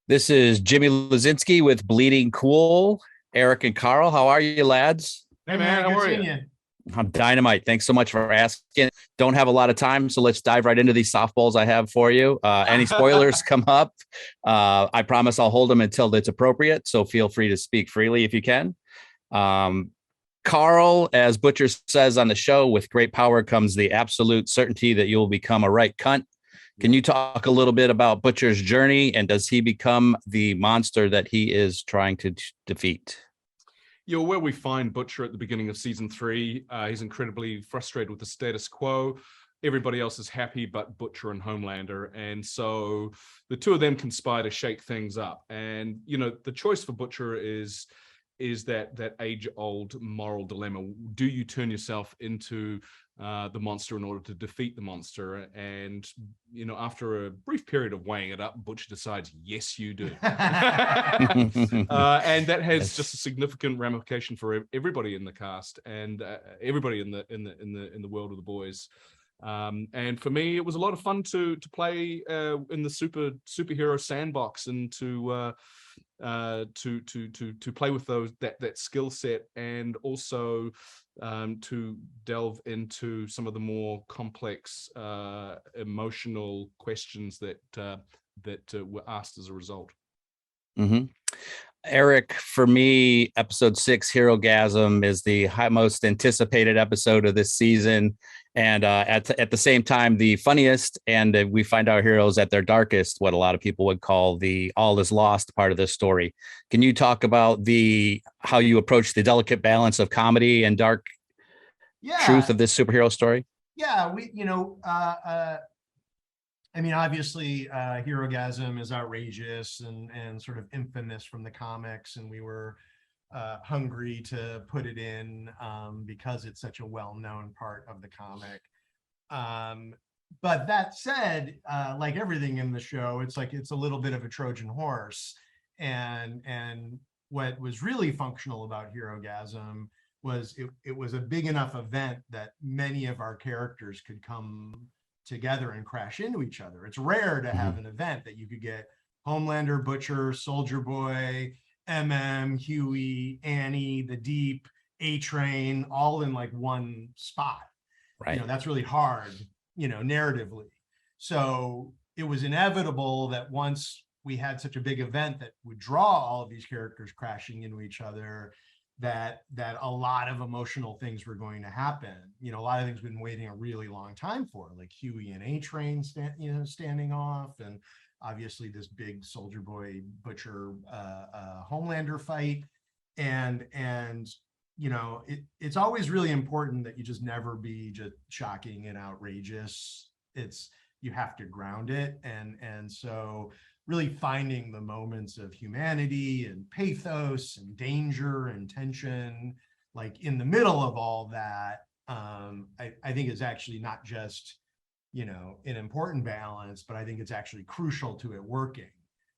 This is Jimmy Lazinski with Bleeding Cool. Eric and Karl, how are you, lads? Hey man, how are you? I'm dynamite. Thanks so much for asking. Don't have a lot of time, so let's dive right into these softballs I have for you. Any spoilers come up, I promise I'll hold them until it's appropriate, so feel free to speak freely if you can. Karl, as Butcher says on the show, with great power comes the absolute certainty that you'll become a right cunt. Can you talk a little bit about Butcher's journey, and does he become the monster that he is trying to defeat? Where we find Butcher at the beginning of season 3, he's incredibly frustrated with the status quo. Everybody else is happy but Butcher and Homelander, and so the two of them conspire to shake things up. And the choice for Butcher is that age-old moral dilemma. Do you turn yourself into the monster in order to defeat the monster? And after a brief period of weighing it up, Butcher decides, yes, you do. And that has just a significant ramification for everybody in the cast and everybody in the world of the boys. And for me, it was a lot of fun to play in the superhero sandbox and to play with that skill set, and also to delve into some of the more complex emotional questions that were asked as a result. Mm-hmm. Eric, for me, episode 6, HEROGASM, is the most anticipated episode of this season, and at the same time, the funniest. And we find our heroes at their darkest, what a lot of people would call the all is lost part of this story. Can you talk about how you approach the delicate balance of comedy and dark truth of this superhero story? Yeah, obviously, HEROGASM is outrageous and sort of infamous from the comics, and we were hungry to put it in because it's such a well-known part of the comic. But that said, like everything in the show, it's a little bit of a Trojan horse. And what was really functional about HEROGASM was it was a big enough event that many of our characters could come together and crash into each other. It's rare to have an event that you could get Homelander, Butcher, Soldier Boy, Huey, Annie, the Deep, A-Train, all in like one spot. Right. That's really hard, narratively. So it was inevitable that once we had such a big event that would draw all of these characters crashing into each other, that a lot of emotional things were going to happen. A lot of things we've been waiting a really long time for, like Huey and A-Train standing off, and obviously this big Soldier Boy Butcher Homelander fight. And it's always really important that you just never be just shocking and outrageous. You have to ground it, and so really finding the moments of humanity and pathos and danger and tension, like in the middle of all that, I think is actually not just, an important balance, but I think it's actually crucial to it working.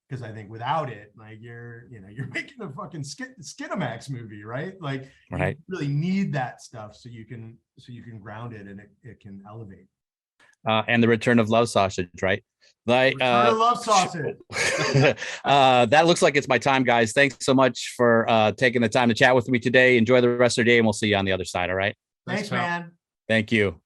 Because I think without it, like you're making a fucking Skinamax movie, right? Like, right. You really need that stuff so you can ground it and it can elevate. And the return of Love Sausage, right? Love Sausage. That looks like it's my time, guys. Thanks so much for taking the time to chat with me today. Enjoy the rest of your day, and we'll see you on the other side. All right. Thanks, man. Thank you.